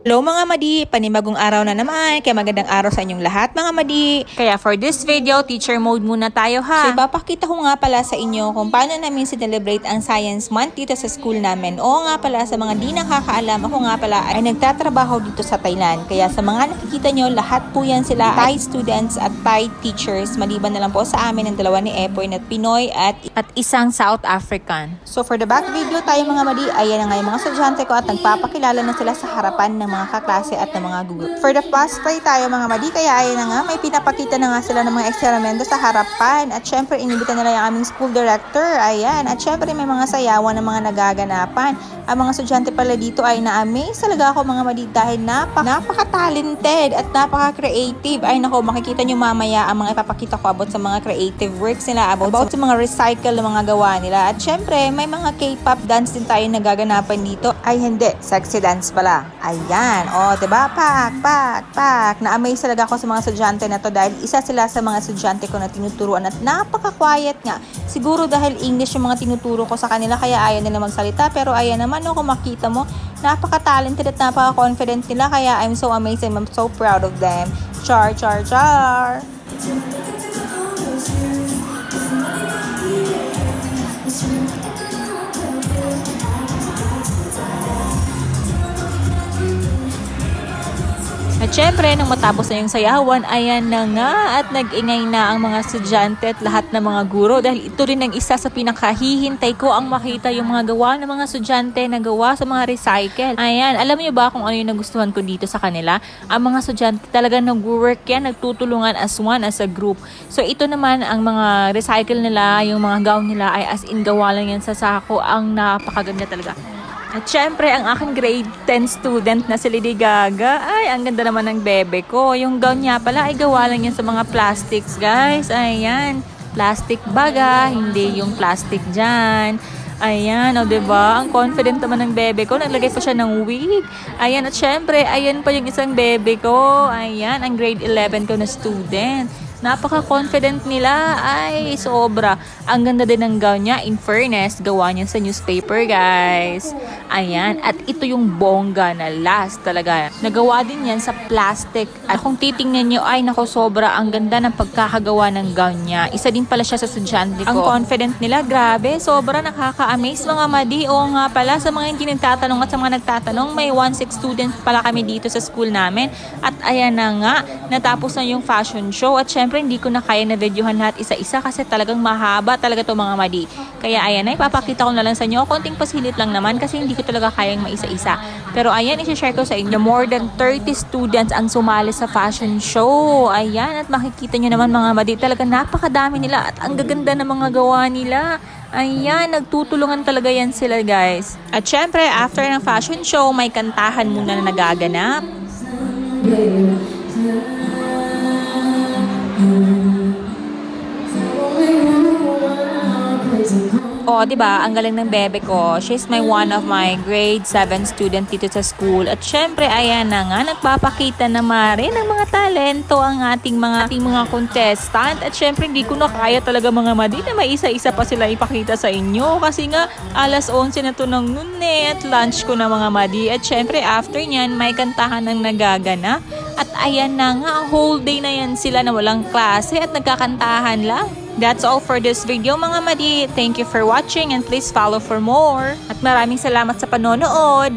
Hello mga madi, panibagong araw na naman, kaya magandang araw sa inyong lahat mga madi. Kaya for this video, teacher mode muna tayo ha. So ipapakita ko nga pala sa inyo kung paano namin celebrate ang Science Month dito sa school namin. Oo nga pala, sa mga di nakakaalam, ako nga pala ay nagtatrabaho dito sa Thailand. Kaya sa mga nakikita nyo, lahat po yan sila Thai students at Thai teachers. Maliban na lang po sa amin ang dalawa ni Epoy na Pinoy at isang South African. So for the back video tayo mga madi, ayan na nga yung mga estudyante ko at nagpapakilala na sila sa harapan ng mga kaklase at ng mga guro. For the past try tayo mga madi, kaya ayan na nga, may pinapakita na nga sila ng mga eksperimento sa harapan. At syempre, inibita nila yung aming school director. Ayan. At syempre, may mga sayawan ng mga nagaganapan. Ang mga estudyante pala dito ay na-amaze talaga ako mga madi dahil napaka-talented at napaka-creative. Ay nako, makikita nyo mamaya ang mga ipapakita ko about sa mga creative works nila, about sa mga recycle na mga gawa nila. At syempre, may mga K-pop dance din tayo nagaganapan dito. Ay hindi, sexy dance pala. Ayan. O, diba? Pak. Na-amaze talaga ako sa mga estudyante na to dahil isa sila sa mga estudyante ko na tinuturuan at napaka-quiet nga. Siguro dahil English yung mga tinuturo ko sa kanila kaya ayaw nila magsalita. Pero ayan naman, no, kung makita mo, napaka-talented at napaka-confident nila. Kaya I'm so amazed and I'm so proud of them. Char. At syempre, nung matapos na yung sayawan, ayan na nga at nag-ingay na ang mga estudyante at lahat ng mga guro dahil ito rin ang isa sa pinakahihintay ko ang makita yung mga gawa ng mga estudyante na gawa sa mga recycle. Ayan, alam niyo ba kung ano yung nagustuhan ko dito sa kanila? Ang mga estudyante talaga nag-work yan, nagtutulungan as one, as a group. So ito naman ang mga recycle nila, yung mga gown nila ay as in gawa lang yan sa sako. Ang napakaganda talaga. At syempre, ang aking grade 10 student na si Lady Gaga, ay, ang ganda naman ng bebe ko. Yung gown niya pala ay gawa lang yan sa mga plastics, guys. Ayan, plastic baga, hindi yung plastic dyan. Ayan, o diba? Ang confident naman ng bebe ko. Naglagay pa siya ng wig. Ayan, at syempre, ayan pa yung isang bebe ko. Ayan, ang grade 11 ko na student. Napaka-confident nila, ay sobra. Ang ganda din ng gown niya. In fairness, gawa niya sa newspaper, guys. Ayan, at ito yung bongga na last talaga. Nagawa din yan sa plastic. At kung titingnan nyo, ay nako, sobra. Ang ganda ng pagkakagawa ng gown niya. Isa din pala siya sa estudyante ko. Ang confident nila, grabe. Sobra nakaka-amaze mga madi. Oo nga pala, sa mga hindi nagtatanong at sa mga nagtatanong, may 1-6 students pala kami dito sa school namin. At ayan na nga, natapos na yung fashion show. At syempre, hindi ko na kaya na videohan lahat isa-isa kasi talagang mahaba talaga to mga madi. Kaya ayan na, ipapakita ko na lang sa inyo. Konting pasilit lang naman kasi hindi ko talaga kayang maisa-isa. Pero ayan, i-share ko sa inyo. More than 30 students ang sumali sa fashion show. Ayan, at makikita nyo naman mga madi, talaga napakadami nila at ang gaganda ng mga gawa nila. Ayan, nagtutulungan talaga yan sila, guys. At syempre, after ng fashion show, may kantahan muna na nagaganap. Oh, 'di ba? Ang galing ng bebe ko. She's one of my grade 7 student dito sa school. At syempre, ayan na nga, nagpapakita na rin ng mga talento ang ating mga contestant. At syempre, hindi ko na kaya talaga mga madi na may isa-isa pa sila ipakita sa inyo. Kasi nga, alas 11 na to ng noon at lunch ko na mga madi. At syempre, after nyan, may kantahan ng nagaganap. At ayan na nga, whole day na yan sila na walang klase at nagkakantahan lang. That's all for this video mga madi. Thank you for watching and please follow for more. At maraming salamat sa panonood.